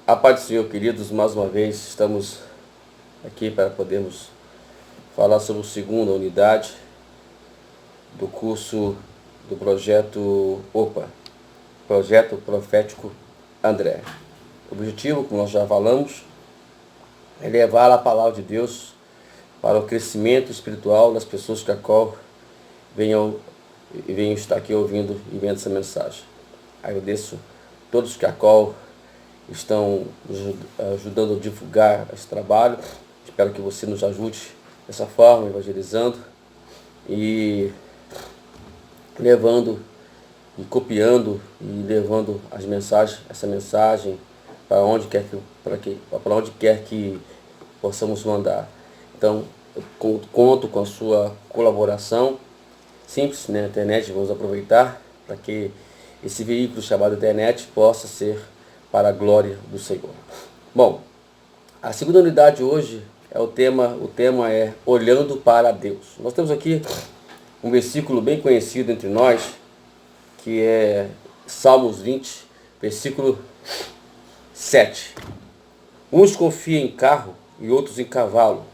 A paz do Senhor, queridos, mais uma vez estamos aqui para podermos falar sobre a segunda unidade do curso do projeto Projeto Profético André. O objetivo, como nós já falamos, é levar a palavra de Deus para o crescimento espiritual das pessoas que venham estar aqui ouvindo e vendo essa mensagem. Agradeço a todos que estão nos ajudando a divulgar esse trabalho. Espero que você nos ajude dessa forma, evangelizando e levando e copiando e levando essa mensagem para onde quer que possamos mandar. Então, eu conto com a sua colaboração. Simples, né? A internet, vamos aproveitar para que esse veículo chamado internet possa ser para a glória do Senhor. Bom, a segunda unidade hoje o tema é olhando para Deus. Nós temos aqui um versículo bem conhecido entre nós, que é Salmos 20, versículo 7. Uns confiam em carro e outros em cavalo,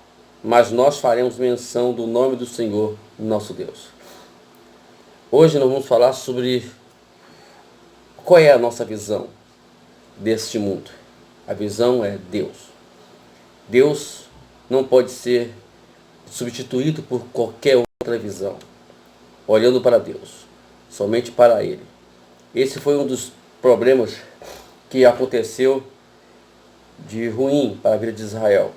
mas nós faremos menção do nome do Senhor, nosso Deus. Hoje nós vamos falar sobre qual é a nossa visão deste mundo. A visão é Deus. Deus não pode ser substituído por qualquer outra visão. Olhando para Deus, somente para Ele. Esse foi um dos problemas que aconteceu de ruim para a vida de Israel.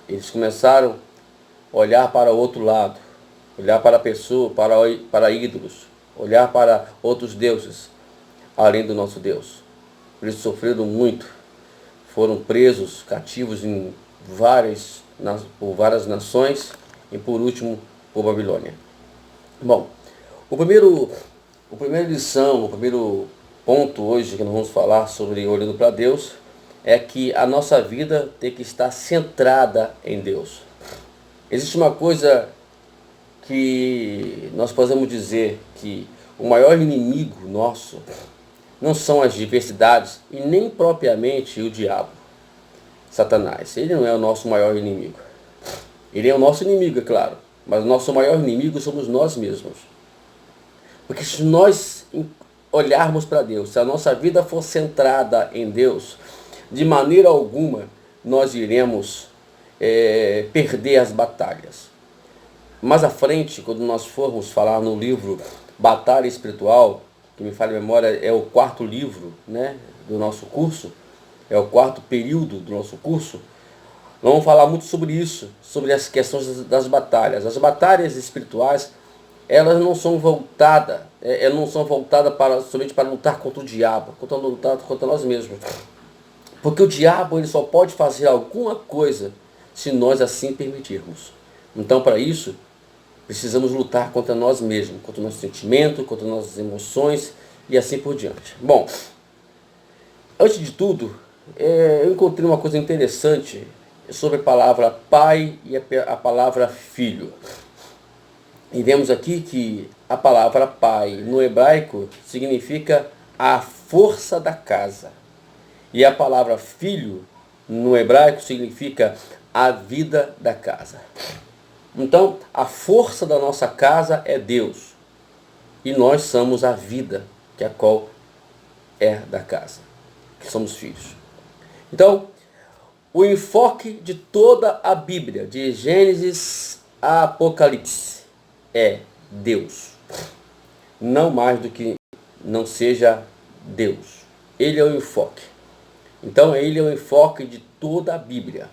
Eles começaram a olhar para o outro lado, olhar para a pessoa, para ídolos, olhar para outros deuses, além do nosso Deus. Eles sofreram muito, foram presos, cativos por várias nações e por último por Babilônia. Bom, o primeiro ponto hoje que nós vamos falar sobre olhando para Deus é que a nossa vida tem que estar centrada em Deus. Existe uma coisa que nós podemos dizer que o maior inimigo nosso não são as diversidades e nem propriamente o diabo, Satanás. Ele não é o nosso maior inimigo. Ele é o nosso inimigo, é claro, mas o nosso maior inimigo somos nós mesmos. Porque se nós olharmos para Deus, se a nossa vida for centrada em Deus, de maneira alguma nós iremos perder as batalhas. Mais à frente, quando nós formos falar no livro Batalha Espiritual, que me falha a memória, é o quarto livro, né, do nosso curso, é o quarto período do nosso curso, nós vamos falar muito sobre isso, sobre as questões das batalhas. As batalhas espirituais, elas não são voltadas somente para lutar contra o diabo, lutar contra nós mesmos. Porque o diabo ele só pode fazer alguma coisa se nós assim permitirmos. Então, para isso, precisamos lutar contra nós mesmos, contra o nosso sentimento, contra nossas emoções e assim por diante. Bom, antes de tudo, eu encontrei uma coisa interessante sobre a palavra pai e a palavra filho. E vemos aqui que a palavra pai no hebraico significa a força da casa. E a palavra filho no hebraico significa a vida da casa. Então, a força da nossa casa é Deus. E nós somos a vida, que a qual é da casa, que somos filhos. Então, o enfoque de toda a Bíblia, de Gênesis a Apocalipse, é Deus. Não mais do que não seja Deus. Ele é o enfoque. Então, ele é o enfoque de toda a Bíblia.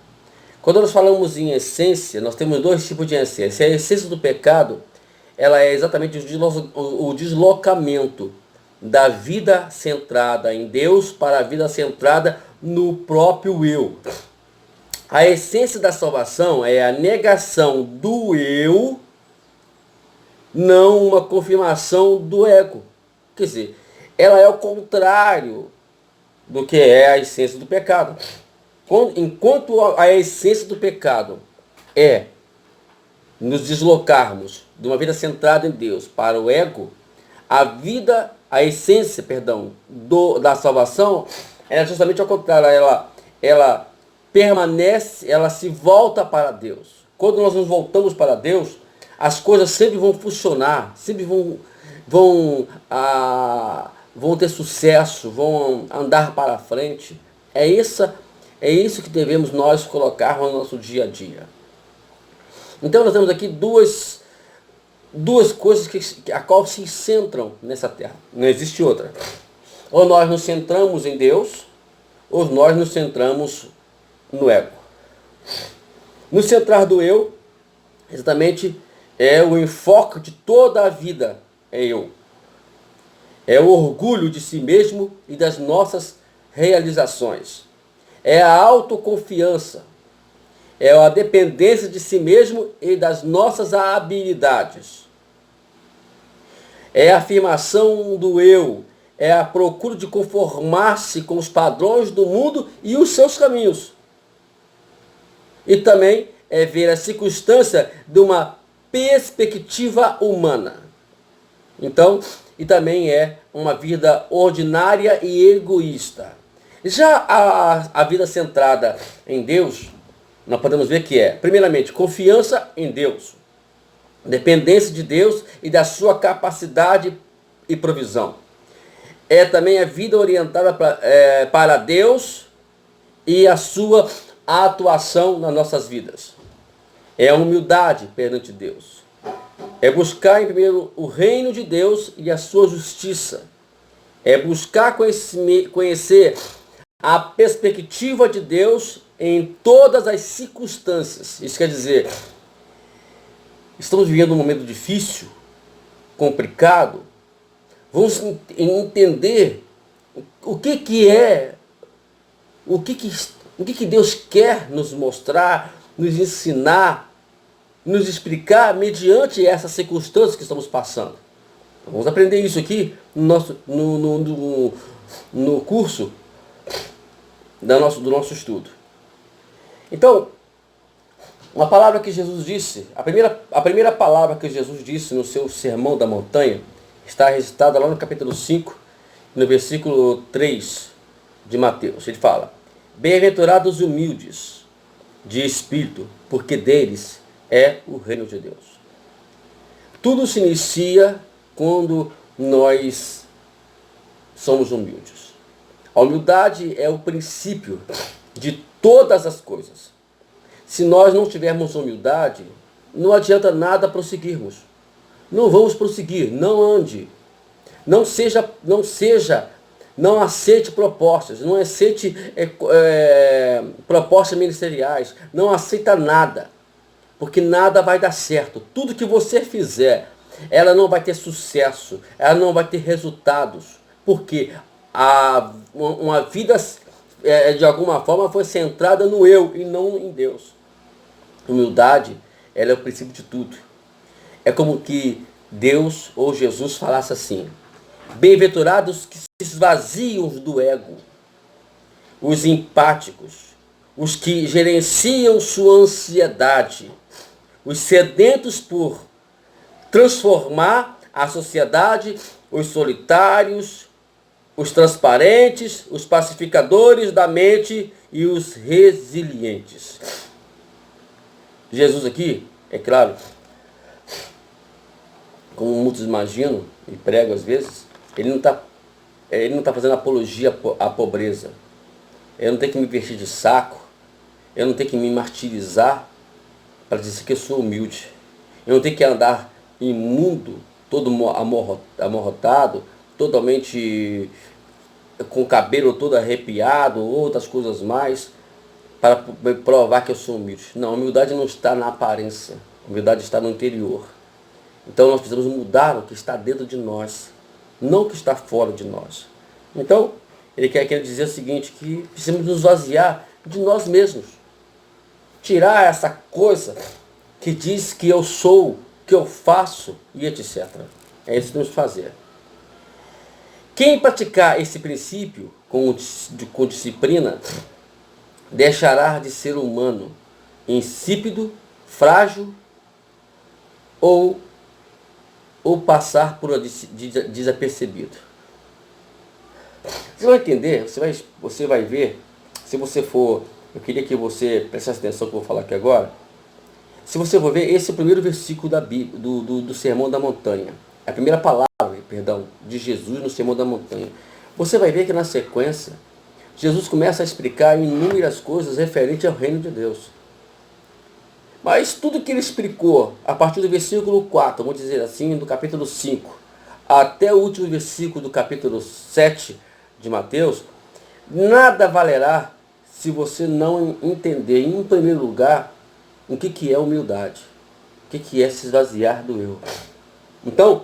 Quando nós falamos em essência, nós temos dois tipos de essência. A essência do pecado, ela é exatamente o deslocamento da vida centrada em Deus para a vida centrada no próprio eu. A essência da salvação é a negação do eu, não uma confirmação do ego. Quer dizer, ela é o contrário do que é a essência do pecado. Enquanto a essência do pecado é nos deslocarmos de uma vida centrada em Deus para o ego, a essência da salvação Ela é justamente ao contrário, ela permanece, ela se volta para Deus. Quando nós nos voltamos para Deus, as coisas sempre vão funcionar, sempre vão ter sucesso, vão andar para frente. É isso que devemos nós colocar no nosso dia a dia. Então nós temos aqui duas coisas a qual se centram nessa terra. Não existe outra. Ou nós nos centramos em Deus, ou nós nos centramos no ego. No centrar do eu, exatamente, é o enfoque de toda a vida, é eu. É o orgulho de si mesmo e das nossas realizações. É a autoconfiança. É a dependência de si mesmo e das nossas habilidades. É a afirmação do eu. É a procura de conformar-se com os padrões do mundo e os seus caminhos. E também é ver a circunstância de uma perspectiva humana. Então, e também é uma vida ordinária e egoísta. Já a vida centrada em Deus, nós podemos ver que é, primeiramente, confiança em Deus, dependência de Deus e da sua capacidade e provisão. É também a vida orientada para Deus e a sua atuação nas nossas vidas. É a humildade perante Deus. É buscar em primeiro o reino de Deus e a sua justiça. É buscar conhecer a perspectiva de Deus em todas as circunstâncias. Isso quer dizer, estamos vivendo um momento difícil, complicado. Vamos entender o que Deus quer nos mostrar, nos ensinar, nos explicar mediante essas circunstâncias que estamos passando. Vamos aprender isso aqui no curso do nosso estudo. Então, uma palavra que Jesus disse, a primeira palavra que Jesus disse no seu Sermão da Montanha, está registrada lá no capítulo 5, no versículo 3 de Mateus. Ele fala: bem-aventurados os humildes de espírito, porque deles é o reino de Deus. Tudo se inicia quando nós somos humildes. A humildade é o princípio de todas as coisas. Se nós não tivermos humildade, não adianta nada prosseguirmos. Não vamos prosseguir, não ande. Não aceite propostas, não aceite propostas ministeriais, não aceita nada, porque nada vai dar certo. Tudo que você fizer, ela não vai ter sucesso, ela não vai ter resultados, porque uma vida de alguma forma foi centrada no eu e não em Deus. Humildade, ela é o princípio de tudo. É como que Deus ou Jesus falasse assim: bem-aventurados que se esvaziam do ego, os empáticos, os que gerenciam sua ansiedade, os sedentos por transformar a sociedade, os solitários, os transparentes, os pacificadores da mente e os resilientes. Jesus aqui, é claro, como muitos imaginam e pregam às vezes, ele não está fazendo apologia à pobreza. Eu não tenho que me vestir de saco, eu não tenho que me martirizar para dizer que eu sou humilde. Eu não tenho que andar imundo, todo amorrotado, totalmente com o cabelo todo arrepiado, outras coisas mais, para provar que eu sou humilde. Não, a humildade não está na aparência, a humildade está no interior. Então nós precisamos mudar o que está dentro de nós, não o que está fora de nós. Então, ele quer dizer o seguinte, que precisamos nos esvaziar de nós mesmos. Tirar essa coisa que diz que eu sou, que eu faço e etc. É isso que temos que fazer. Quem praticar esse princípio com disciplina, deixará de ser humano, insípido, frágil ou passar por desapercebido. Você vai entender, você vai ver, se você for, eu queria que você prestasse atenção no que eu vou falar aqui agora. Se você for ver, esse é o primeiro versículo da Bíblia, do Sermão da Montanha. É a primeira palavra, perdão, de Jesus no Sermão da Montanha. Você vai ver que na sequência, Jesus começa a explicar inúmeras coisas referentes ao reino de Deus. Mas tudo que ele explicou, a partir do versículo 4, vamos dizer assim, do capítulo 5, até o último versículo do capítulo 7 de Mateus, nada valerá se você não entender, em primeiro lugar, o que é humildade, o que é se esvaziar do eu. Então,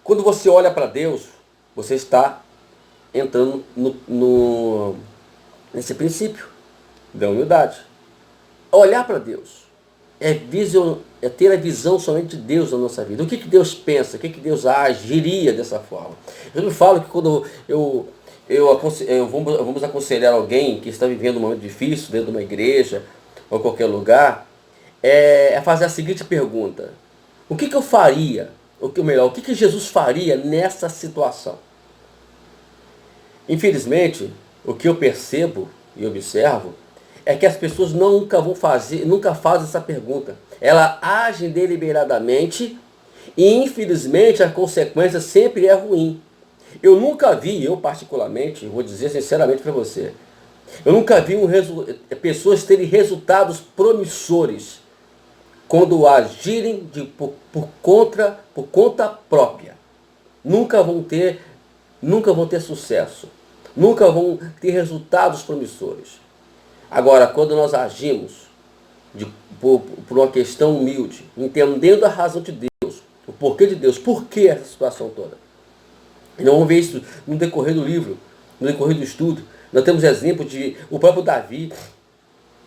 quando você olha para Deus, você está entrando nesse princípio da humildade. Olhar para Deus é ter a visão somente de Deus na nossa vida. O que Deus pensa, o que Deus agiria dessa forma. Eu me falo que quando vamos aconselhar alguém que está vivendo um momento difícil dentro de uma igreja ou qualquer lugar, é fazer a seguinte pergunta: o que eu faria, o que Jesus faria nessa situação? Infelizmente, o que eu percebo e observo é que as pessoas nunca fazem essa pergunta. Elas agem deliberadamente e, infelizmente, a consequência sempre é ruim. Eu nunca vi, eu particularmente, vou dizer sinceramente para você, eu nunca vi pessoas terem resultados promissores quando agirem por conta própria. Nunca vão ter sucesso. Nunca vão ter resultados promissores. Agora, quando nós agimos por uma questão humilde, entendendo a razão de Deus, o porquê de Deus, por que essa situação toda. E nós vamos ver isso no decorrer do livro, no decorrer do estudo. Nós temos exemplo de o próprio Davi.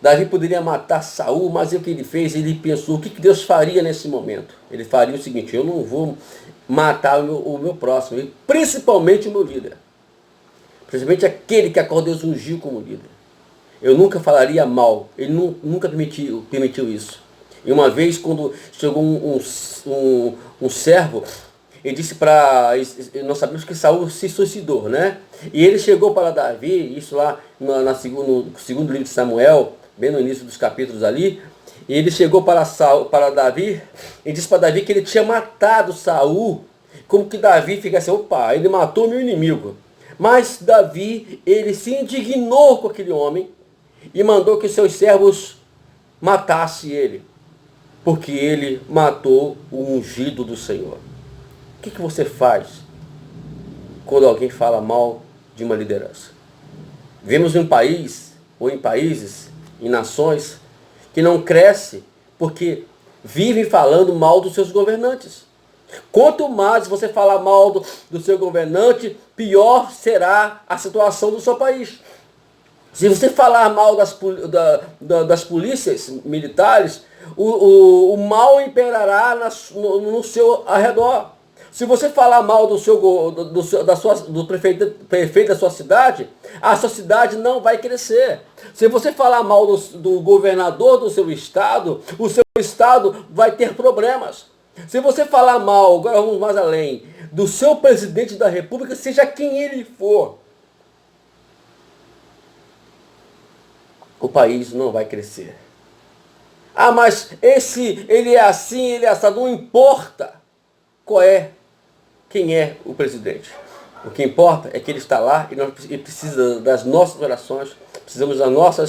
Davi poderia matar Saul, mas o que ele fez? Ele pensou, o que Deus faria nesse momento? Ele faria o seguinte: eu não vou matar o meu próximo, e principalmente o meu líder. Principalmente aquele que a qual Deus ungiu como líder. Eu nunca falaria mal, ele nunca permitiu isso. E uma vez, quando chegou um servo, ele disse nós sabemos que Saul se suicidou, né? E ele chegou para Davi, isso lá no segundo livro de Samuel, bem no início dos capítulos ali, e ele chegou para Davi, e disse para Davi que ele tinha matado Saul, como que Davi ficasse, opa, ele matou o meu inimigo. Mas Davi, ele se indignou com aquele homem, e mandou que seus servos matassem ele, porque ele matou o ungido do Senhor. O que você faz quando alguém fala mal de uma liderança? Vemos em um país, ou em países, em nações, que não cresce porque vivem falando mal dos seus governantes. Quanto mais você falar mal do seu governante, pior será a situação do seu país. Se você falar mal das polícias militares, o mal imperará no seu arredor. Se você falar mal do prefeito da sua cidade, a sua cidade não vai crescer. Se você falar mal do governador do seu estado, o seu estado vai ter problemas. Se você falar mal, agora vamos mais além, do seu presidente da república, seja quem ele for, o país não vai crescer. Ah, mas ele é assim, ele é assado, não importa quem é o presidente. O que importa é que ele está lá e precisa das nossas orações, precisamos da nossa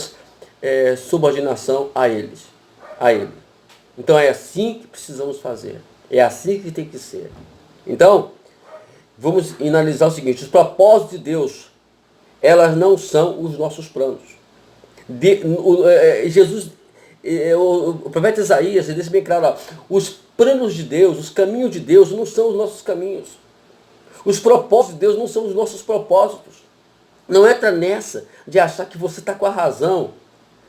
subordinação a ele. Então é assim que precisamos fazer. É assim que tem que ser. Então, vamos analisar o seguinte: os propósitos de Deus, elas não são os nossos planos. O profeta Isaías, ele deixa bem claro, ó, os planos de Deus, os caminhos de Deus não são os nossos caminhos. Os propósitos de Deus não são os nossos propósitos. Não entra nessa de achar que você está com a razão.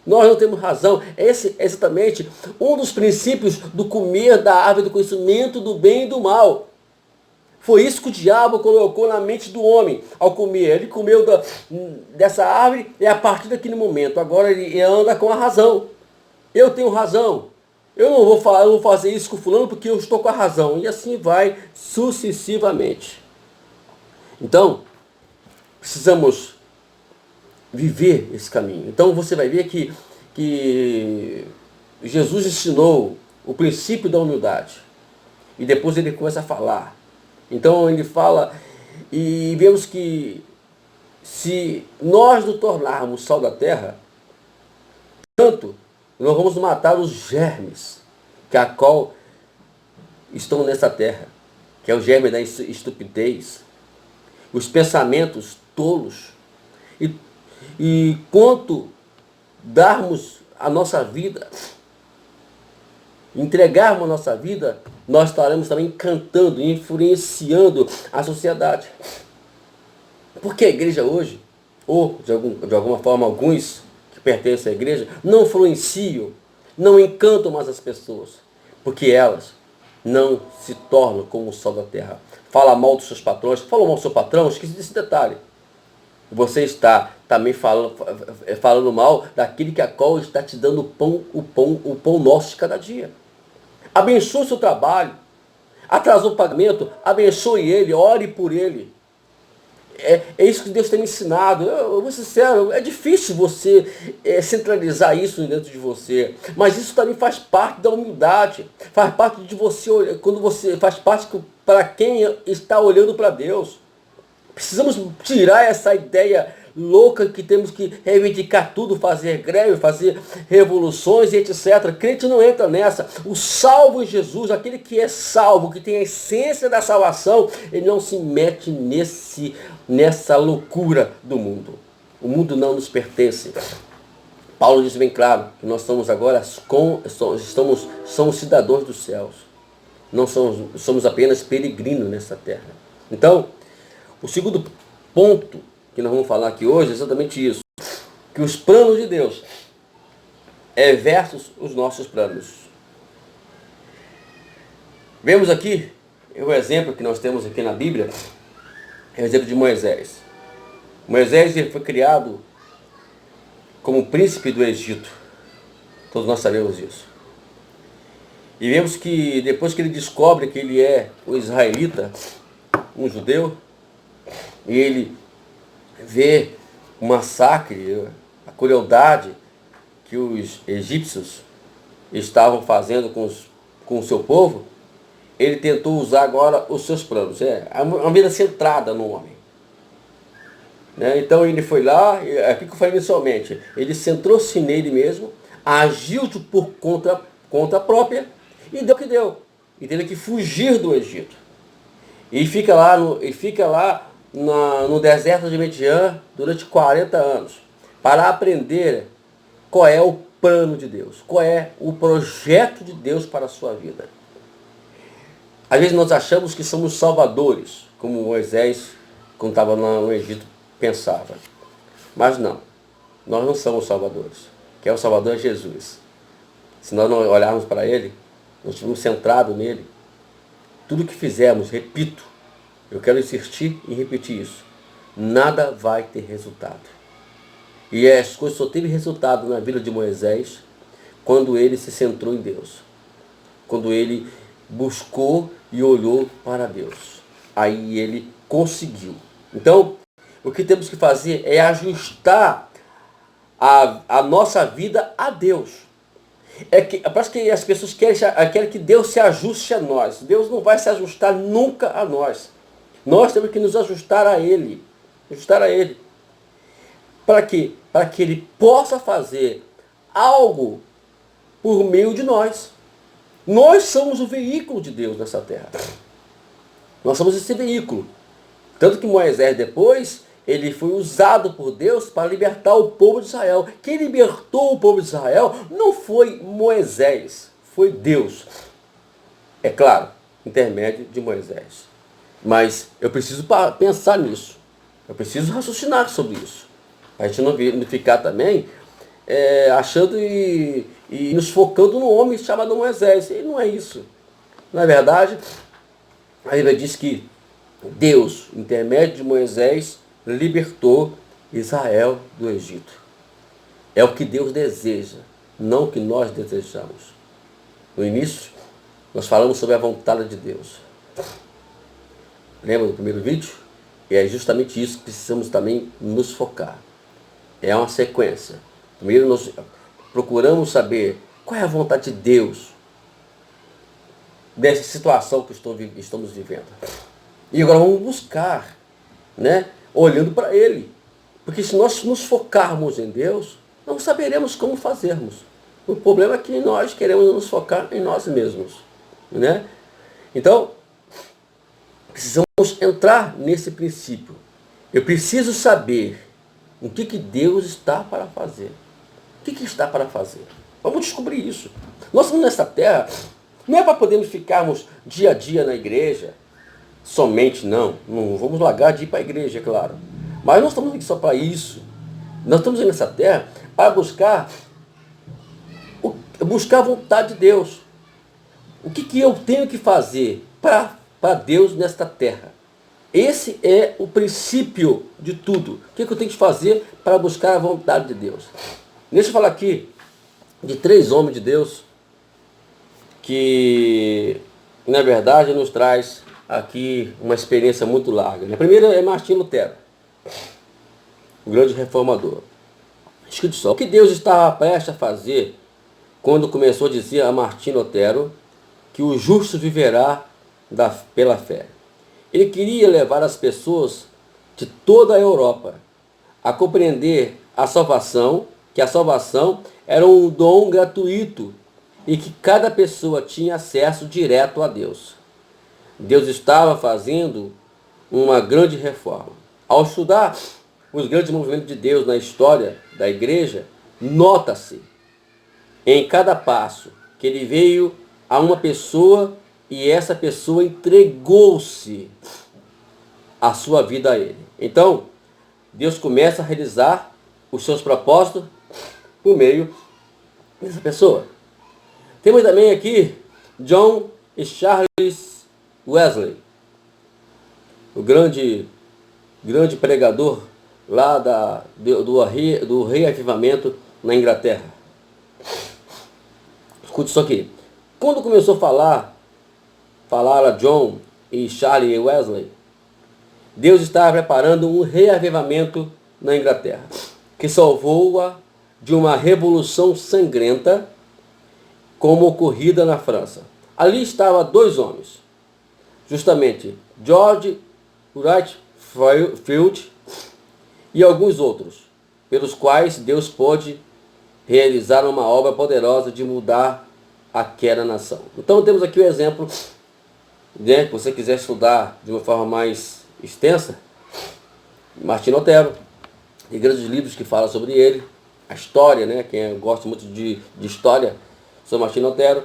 Nós não temos razão. Esse é exatamente um dos princípios do comer da árvore do conhecimento do bem e do mal. Foi isso que o diabo colocou na mente do homem ao comer. Ele comeu dessa árvore e a partir daquele momento, agora ele anda com a razão. Eu tenho razão. Eu não vou fazer isso com o fulano porque eu estou com a razão. E assim vai sucessivamente. Então, precisamos viver esse caminho. Então você vai ver que Jesus ensinou o princípio da humildade. E depois ele começa a falar. Então ele fala, e vemos que se nós nos tornarmos sal da terra, tanto nós vamos matar os germes que a qual estão nessa terra, que é o germe da estupidez, os pensamentos tolos. E quanto darmos a nossa vida, entregarmos a nossa vida, nós estaremos também cantando, influenciando a sociedade. Porque a igreja hoje, ou de alguma forma alguns que pertencem à igreja, não influenciam, não encantam mais as pessoas, porque elas não se tornam como o sal da terra. Fala mal dos seus patrões, fala mal do seu patrão, esqueci desse detalhe. Você está também falando mal daquele que a qual está te dando o pão nosso de cada dia. Abençoe o seu trabalho. Atrasou o pagamento, abençoe ele, ore por ele. É isso que Deus tem me ensinado. Eu vou ser sincero, é difícil você centralizar isso dentro de você. Mas isso também faz parte da humildade. Faz parte de você, quando você faz parte para quem está olhando para Deus. Precisamos tirar essa ideia louca que temos que reivindicar tudo, fazer greve, fazer revoluções e etc. Crente não entra nessa. O salvo em Jesus, aquele que é salvo, que tem a essência da salvação, ele não se mete nessa loucura do mundo. O mundo não nos pertence. Paulo diz bem claro que nós somos agora somos cidadãos dos céus. Não somos apenas peregrinos nessa terra. Então, o segundo ponto que nós vamos falar aqui hoje é exatamente isso. Que os planos de Deus versus os nossos planos. Vemos aqui o exemplo que nós temos aqui na Bíblia, é o exemplo de Moisés. Moisés ele foi criado como príncipe do Egito. Todos nós sabemos isso. E vemos que depois que ele descobre que ele é um israelita, um judeu, e ele vê o massacre, a crueldade que os egípcios estavam fazendo com o seu povo, ele tentou usar agora os seus planos. Uma vida centrada no homem. Então ele foi lá, aqui que eu falei inicialmente, ele centrou-se nele mesmo, agiu por conta própria e deu o que deu. E teve que fugir do Egito. E fica lá no deserto de Midian durante 40 anos, para aprender qual é o plano de Deus, qual é o projeto de Deus para a sua vida. Às vezes nós achamos que somos salvadores, como Moisés, quando estava no Egito, pensava. Mas não, nós não somos salvadores. Quem é o Salvador é Jesus. Se nós não olharmos para Ele, nós estivermos centrados nele, tudo que fizermos, repito, eu quero insistir em repetir isso, nada vai ter resultado. E as coisas só teve resultado na vida de Moisés quando ele se centrou em Deus. Quando ele buscou e olhou para Deus. Aí ele conseguiu. Então, o que temos que fazer é ajustar a nossa vida a Deus. Parece que as pessoas querem que Deus se ajuste a nós. Deus não vai se ajustar nunca a nós. Nós temos que nos ajustar a Ele. Ajustar a Ele. Para quê? Para que Ele possa fazer algo por meio de nós. Nós somos o veículo de Deus nessa terra. Nós somos esse veículo. Tanto que Moisés depois, ele foi usado por Deus para libertar o povo de Israel. Quem libertou o povo de Israel não foi Moisés, foi Deus. É claro, intermédio de Moisés. Mas eu preciso pensar nisso. Eu preciso raciocinar sobre isso. A gente não ficar também achando e nos focando no homem chamado Moisés. E não é isso. Na verdade, a Bíblia diz que Deus, intermédio de Moisés, libertou Israel do Egito. É o que Deus deseja, não o que nós desejamos. No início, nós falamos sobre a vontade de Deus. Lembra do primeiro vídeo? E é justamente isso que precisamos também nos focar. É uma sequência. Primeiro nós procuramos saber qual é a vontade de Deus dessa situação que estamos vivendo. E agora vamos buscar, né, olhando para Ele. Porque se nós nos focarmos em Deus, não saberemos como fazermos. O problema é que nós queremos nos focar em nós mesmos, né? Então, precisamos entrar nesse princípio. Eu preciso saber o que Deus está para fazer. O que está para fazer? Vamos descobrir isso. Nós estamos nessa terra, não é para podermos ficarmos dia a dia na igreja, somente não. Não vamos largar de ir para a igreja, é claro. Mas nós estamos aqui só para isso. Nós estamos nessa terra para buscar a vontade de Deus. O que eu tenho que fazer para Deus nesta terra? Esse é o princípio de tudo. O que eu tenho que fazer para buscar a vontade de Deus? Deixa eu falar aqui de 3 homens de Deus que, na verdade, nos traz aqui uma experiência muito larga. A primeira é Martinho Lutero, o grande reformador. Escute só, o que Deus estava prestes a fazer quando começou a dizer a Martinho Lutero que o justo viverá pela fé. Ele queria levar as pessoas de toda a Europa a compreender que a salvação era um dom gratuito e que cada pessoa tinha acesso direto a Deus. Deus estava fazendo uma grande reforma. Ao estudar os grandes movimentos de Deus na história da igreja, nota-se em cada passo que ele veio a uma pessoa e essa pessoa entregou-se a sua vida a ele. Então, Deus começa a realizar os seus propósitos por meio dessa pessoa. Temos também aqui John e Charles Wesley, o grande pregador lá do reavivamento na Inglaterra. Escute isso aqui. Quando começou a falar a John e Charles Wesley, Deus estava preparando um reavivamento na Inglaterra, que salvou-a de uma revolução sangrenta como ocorrida na França. Ali estavam 2 homens, justamente George Whitefield e alguns outros, pelos quais Deus pôde realizar uma obra poderosa de mudar aquela nação. Então temos aqui o exemplo, né, se você quiser estudar de uma forma mais extensa, Martinho Lutero, tem grandes livros que falam sobre ele, a história, né, quem gosta muito de história, são Martinho Lutero,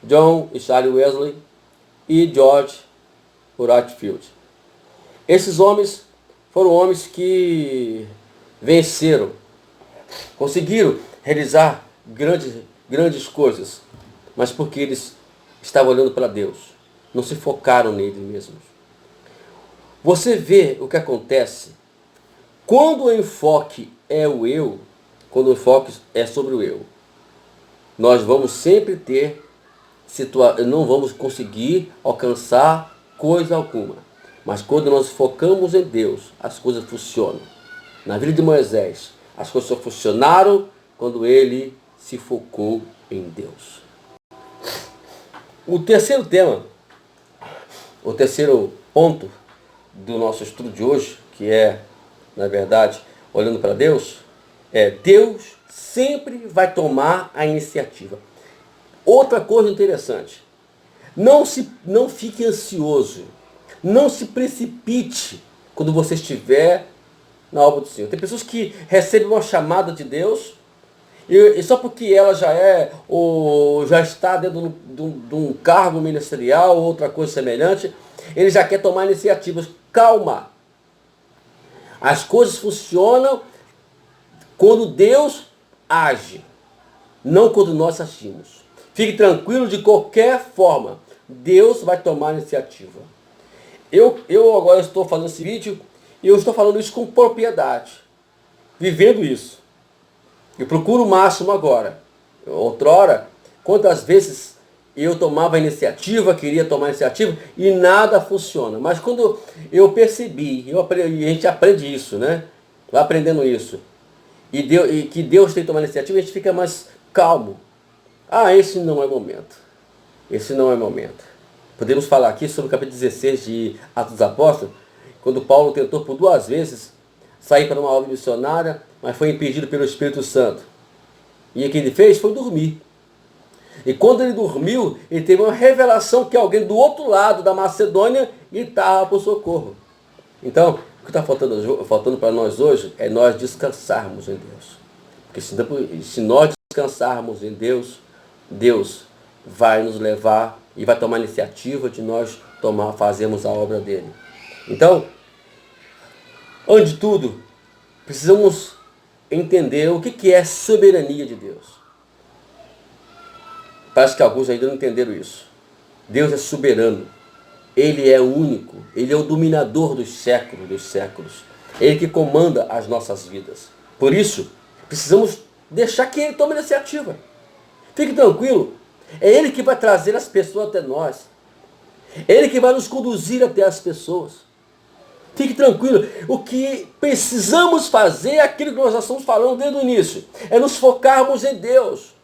John e Charles Wesley e George Whitefield. Esses homens foram homens que venceram, conseguiram realizar grandes coisas, mas porque eles estavam olhando para Deus, não se focaram neles mesmos. Você vê o que acontece quando o enfoque é o eu, quando o enfoque é sobre o eu. Nós vamos sempre não vamos conseguir alcançar coisa alguma. Mas quando nós focamos em Deus, as coisas funcionam. Na vida de Moisés, as coisas só funcionaram quando ele se focou em Deus. O terceiro tema, o terceiro ponto do nosso estudo de hoje, que é, na verdade, olhando para Deus, é Deus sempre vai tomar a iniciativa. Outra coisa interessante, não fique ansioso, não se precipite quando você estiver na obra do Senhor. Tem pessoas que recebem uma chamada de Deus e só porque ela já é ou já está dentro de um cargo ministerial ou outra coisa semelhante, ele já quer tomar iniciativas. Calma! As coisas funcionam quando Deus age, não quando nós agimos. Fique tranquilo, de qualquer forma, Deus vai tomar iniciativa. Eu agora estou fazendo esse vídeo e eu estou falando isso com propriedade, vivendo isso. Eu procuro o máximo agora. Outrora, quantas vezes eu tomava a iniciativa, queria tomar a iniciativa e nada funciona. Mas quando eu percebi, e a gente aprende isso, né? Vai aprendendo isso. E que Deus tem que tomar a iniciativa, a gente fica mais calmo. Ah, esse não é momento. Esse não é momento. Podemos falar aqui sobre o capítulo 16 de Atos dos Apóstolos, quando Paulo tentou por 2 vezes sair para uma obra missionária, mas foi impedido pelo Espírito Santo. E o que ele fez foi dormir. E quando ele dormiu, ele teve uma revelação que alguém do outro lado da Macedônia gritava por socorro. Então, o que está faltando para nós hoje é nós descansarmos em Deus. Porque se nós descansarmos em Deus, Deus vai nos levar e vai tomar a iniciativa de nós fazermos a obra dele. Então, antes de tudo, precisamos entender o que é soberania de Deus. Parece que alguns ainda não entenderam isso. Deus é soberano. Ele é único. Ele é o dominador dos séculos. Ele que comanda as nossas vidas. Por isso, precisamos deixar que Ele tome a iniciativa. Fique tranquilo. É Ele que vai trazer as pessoas até nós. É Ele que vai nos conduzir até as pessoas. Fique tranquilo. O que precisamos fazer é aquilo que nós já estamos falando desde o início. É nos focarmos em Deus.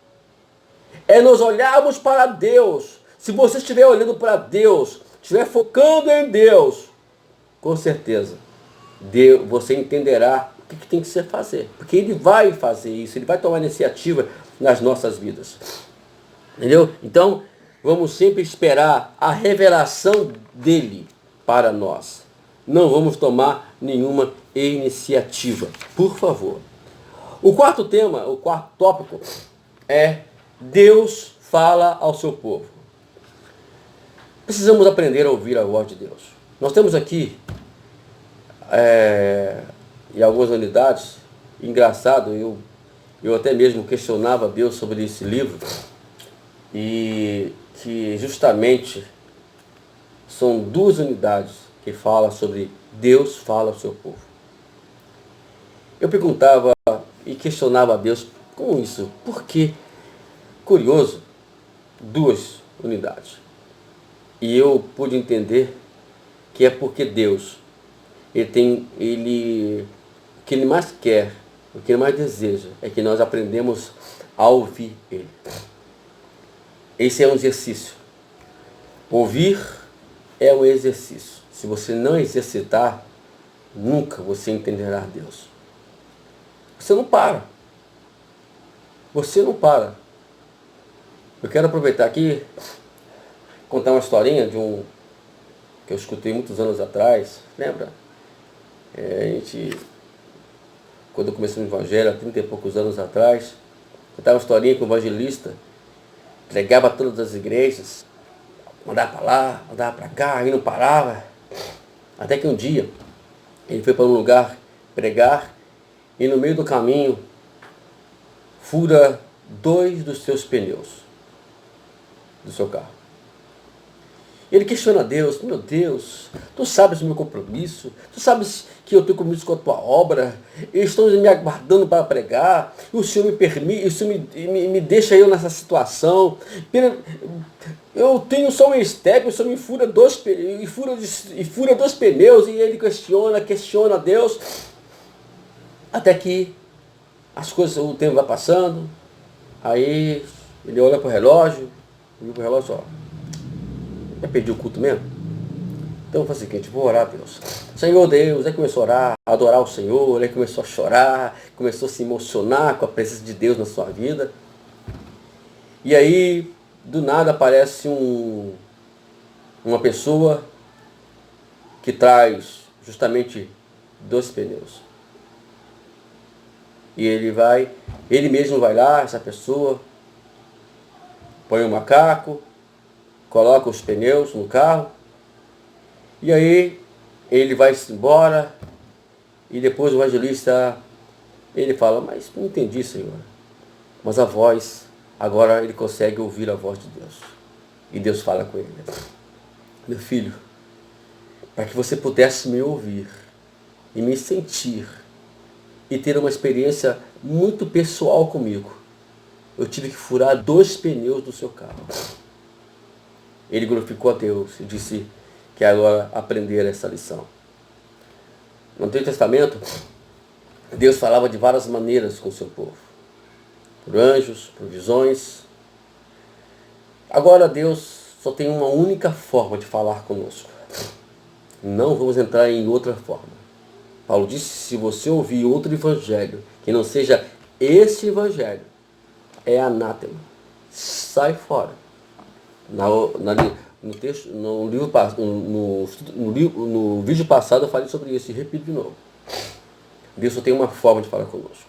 É nos olharmos para Deus. Se você estiver olhando para Deus, estiver focando em Deus, com certeza, você entenderá o que tem que ser fazer. Porque Ele vai fazer isso, Ele vai tomar iniciativa nas nossas vidas. Entendeu? Então, vamos sempre esperar a revelação dEle para nós. Não vamos tomar nenhuma iniciativa, por favor. O quarto tópico é Deus fala ao seu povo. Precisamos aprender a ouvir a voz de Deus. Nós temos aqui, em algumas unidades, engraçado, eu até mesmo questionava Deus sobre esse livro, e que justamente são 2 unidades que falam sobre Deus fala ao seu povo. Eu perguntava e questionava a Deus com isso. Por quê? Curioso, 2 unidades. E eu pude entender que é porque Deus, o que Ele mais quer, o que Ele mais deseja, é que nós aprendemos a ouvir Ele. Esse é um exercício. Ouvir é um exercício. Se você não exercitar, nunca você entenderá Deus. Você não para. Você não para. Eu quero aproveitar aqui, contar uma historinha que eu escutei muitos anos atrás. Lembra? Quando eu comecei no Evangelho, há 30 e poucos anos atrás, contava uma historinha que o evangelista pregava a todas as igrejas, mandava para lá, mandava para cá, e não parava. Até que um dia, ele foi para um lugar pregar, e no meio do caminho, fura 2 dos seus pneus do seu carro. Ele questiona a Deus: meu Deus, tu sabes o meu compromisso, tu sabes que eu tenho compromisso com a tua obra, eles estão me aguardando para pregar, e o Senhor me permite, o Senhor me deixa eu nessa situação, eu tenho só um step, o Senhor me fura 2 pneus, e ele questiona a Deus, até que o tempo vai passando, aí ele olha para o relógio, já perdi o culto mesmo? Então eu faço o seguinte, vou orar a Deus. Senhor Deus, aí começou a orar, a adorar o Senhor, aí começou a chorar, começou a se emocionar com a presença de Deus na sua vida. E aí, do nada aparece uma pessoa que traz justamente 2 pneus. E ele mesmo vai lá, essa pessoa, põe um macaco, coloca os pneus no carro, e aí ele vai embora, e depois o evangelista, ele fala: mas não entendi, Senhor. Mas a voz, agora ele consegue ouvir a voz de Deus. E Deus fala com ele: meu filho, para que você pudesse me ouvir e me sentir e ter uma experiência muito pessoal comigo, eu tive que furar 2 pneus do seu carro. ele glorificou a Deus e disse que agora aprender essa lição. No Antigo Testamento, Deus falava de várias maneiras com o seu povo. Por anjos, por visões. Agora Deus só tem uma única forma de falar conosco. Não vamos entrar em outra forma. Paulo disse, se você ouvir outro evangelho, que não seja esse evangelho, é anátema. Sai fora. No vídeo passado eu falei sobre isso e repito de novo. Deus só tem uma forma de falar conosco.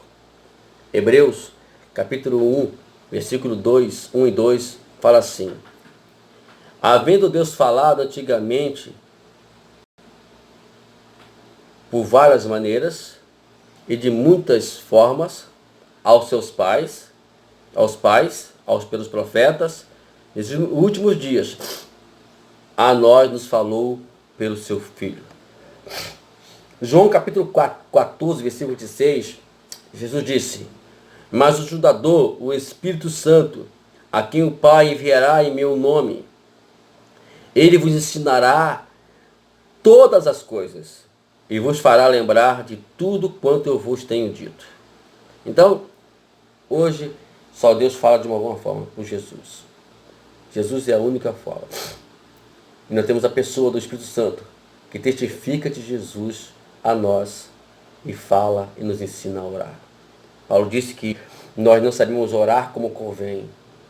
Hebreus, capítulo 1, versículo 2, 1 e 2, fala assim: havendo Deus falado antigamente por várias maneiras e de muitas formas pelos profetas, nesses últimos dias, a nós nos falou pelo seu Filho. João capítulo 14, versículo 26, Jesus disse: mas o ajudador, o Espírito Santo, a quem o Pai enviará em meu nome, ele vos ensinará todas as coisas e vos fará lembrar de tudo quanto eu vos tenho dito. Então, hoje, só Deus fala de uma alguma forma por Jesus. Jesus é a única forma. E nós temos a pessoa do Espírito Santo, que testifica de Jesus a nós e fala e nos ensina a orar. Paulo disse que nós não sabemos orar como convém,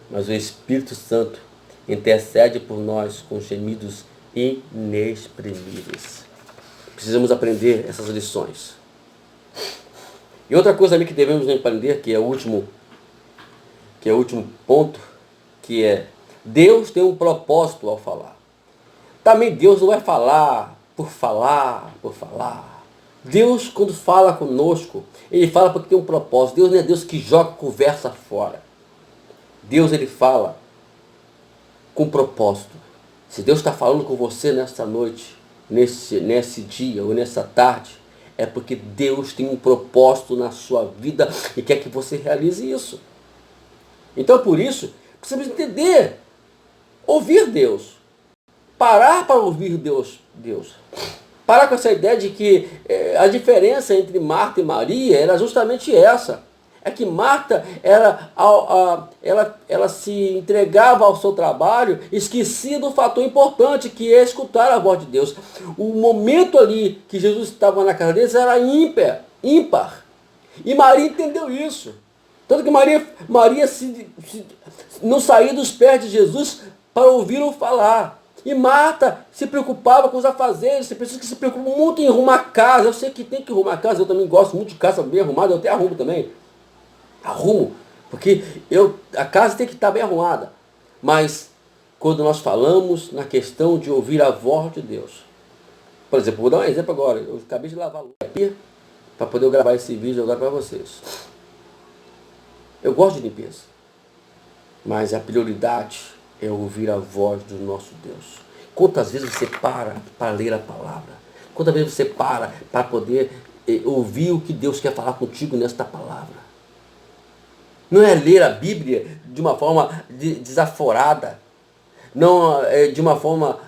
mas o Espírito Santo intercede por nós com gemidos inexprimíveis. Precisamos aprender essas lições. E outra coisa também que devemos aprender, que é o último ponto, que é Deus tem um propósito ao falar. Também Deus não vai falar por falar, por falar. Deus, quando fala conosco, ele fala porque tem um propósito. Deus não é Deus que joga conversa fora. Deus, ele fala com propósito. Se Deus está falando com você nesta noite, nesse dia ou nessa tarde, é porque Deus tem um propósito na sua vida e quer que você realize isso. Então, por isso, precisamos entender, ouvir Deus, parar para ouvir Deus. Parar com essa ideia de que a diferença entre Marta e Maria era justamente essa. É que Marta, ela se entregava ao seu trabalho, esquecia do fator importante, que é escutar a voz de Deus. O momento ali que Jesus estava na casa deles era ímpar. E Maria entendeu isso. Tanto que Maria não saía dos pés de Jesus para ouvi-lo falar. E Marta se preocupava com os afazeres. Tem pessoas que se preocupam muito em arrumar a casa. Eu sei que tem que arrumar a casa. Eu também gosto muito de casa bem arrumada. Eu até arrumo também. Arrumo. Porque a casa tem que estar bem arrumada. Mas quando nós falamos na questão de ouvir a voz de Deus. Por exemplo, vou dar um exemplo agora. Eu acabei de lavar a louça aqui para poder gravar esse vídeo agora para vocês. Eu gosto de limpeza. Mas a prioridade é ouvir a voz do nosso Deus. Quantas vezes você para ler a palavra? Quantas vezes você para poder ouvir o que Deus quer falar contigo nesta palavra? Não é ler a Bíblia de uma forma desaforada. Não é de uma forma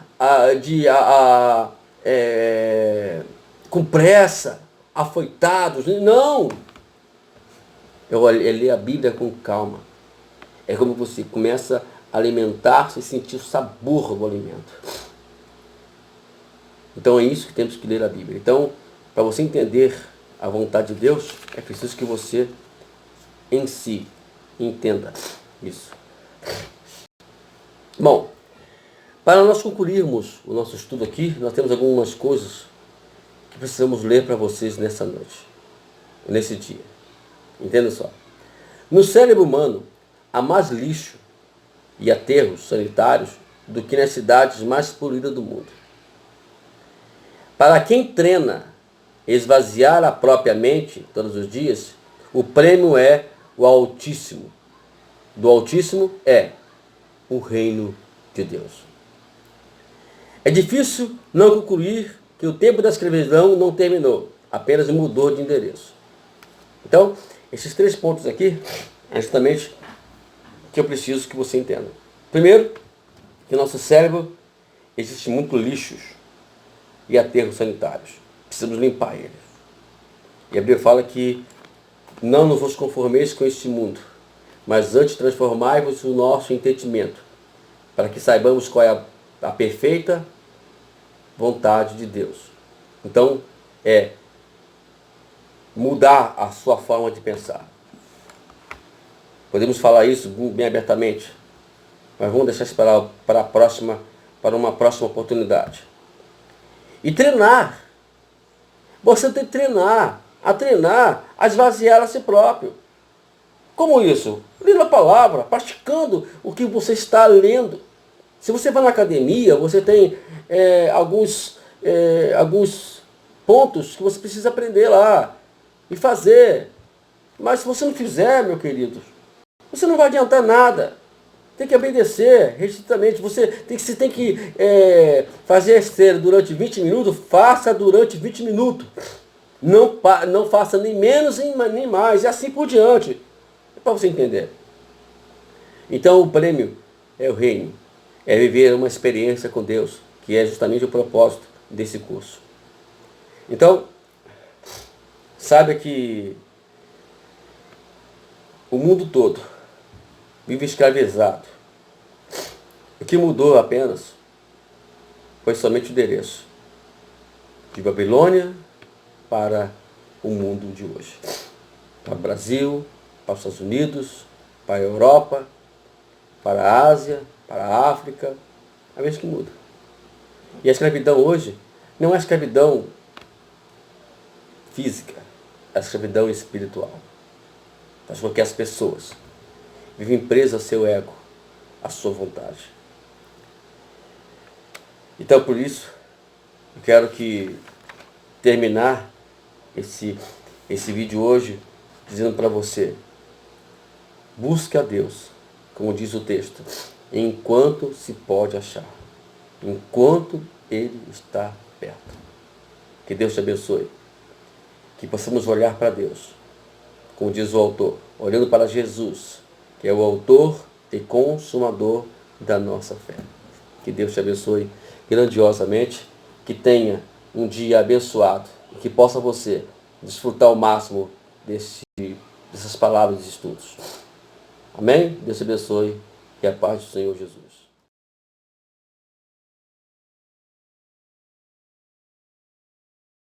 com pressa, afoitados. Não! É ler a Bíblia com calma. É como você começa a alimentar-se e sentir o sabor do alimento. Então é isso que temos que ler a Bíblia. Então, para você entender a vontade de Deus, é preciso que você em si entenda isso. Bom, para nós concluirmos o nosso estudo aqui, nós temos algumas coisas que precisamos ler para vocês nessa noite, nesse dia. Entenda só. No cérebro humano, há mais lixo e aterros sanitários do que nas cidades mais poluídas do mundo. Para quem treina esvaziar a própria mente todos os dias, o prêmio é o Altíssimo. Do Altíssimo é o reino de Deus. É difícil não concluir que o tempo da escravidão não terminou, apenas mudou de endereço. Então, esses 3 pontos aqui é justamente que eu preciso que você entenda. Primeiro, que no nosso cérebro existe muito lixos e aterros sanitários. Precisamos limpar eles. E a Bíblia fala que não nos vos conformeis com este mundo, mas antes transformai-vos no nosso entendimento, para que saibamos qual é a perfeita vontade de Deus. Então, é mudar a sua forma de pensar. Podemos falar isso bem abertamente, mas vamos deixar isso para uma próxima oportunidade. E treinar. Você tem que treinar, a esvaziar a si próprio. Como isso? Lendo a palavra, praticando o que você está lendo. Se você vai na academia, você tem alguns pontos que você precisa aprender lá e fazer. Mas se você não fizer, meu querido, você não vai adiantar nada. Tem que obedecer restritamente. Você tem que fazer esteira durante 20 minutos, faça durante 20 minutos. Não faça nem menos nem mais, e assim por diante. É para você entender. Então o prêmio é o reino. É viver uma experiência com Deus, que é justamente o propósito desse curso. Então, saiba que o mundo todo vive escravizado. O que mudou apenas foi somente o endereço de Babilônia para o mundo de hoje. Para o Brasil, para os Estados Unidos, para a Europa, para a Ásia, para a África, a vez que muda. E a escravidão hoje não é a escravidão física, é a escravidão espiritual. Faz com que as pessoas vivem presas ao seu ego, à sua vontade. Então, por isso, eu quero terminar esse vídeo hoje dizendo para você: busque a Deus, como diz o texto, enquanto se pode achar, enquanto Ele está perto. Que Deus te abençoe. Que possamos olhar para Deus, como diz o autor, olhando para Jesus, que é o autor e consumador da nossa fé. Que Deus te abençoe grandiosamente, que tenha um dia abençoado e que possa você desfrutar ao máximo dessas palavras e estudos. Amém? Deus te abençoe e a paz do Senhor Jesus.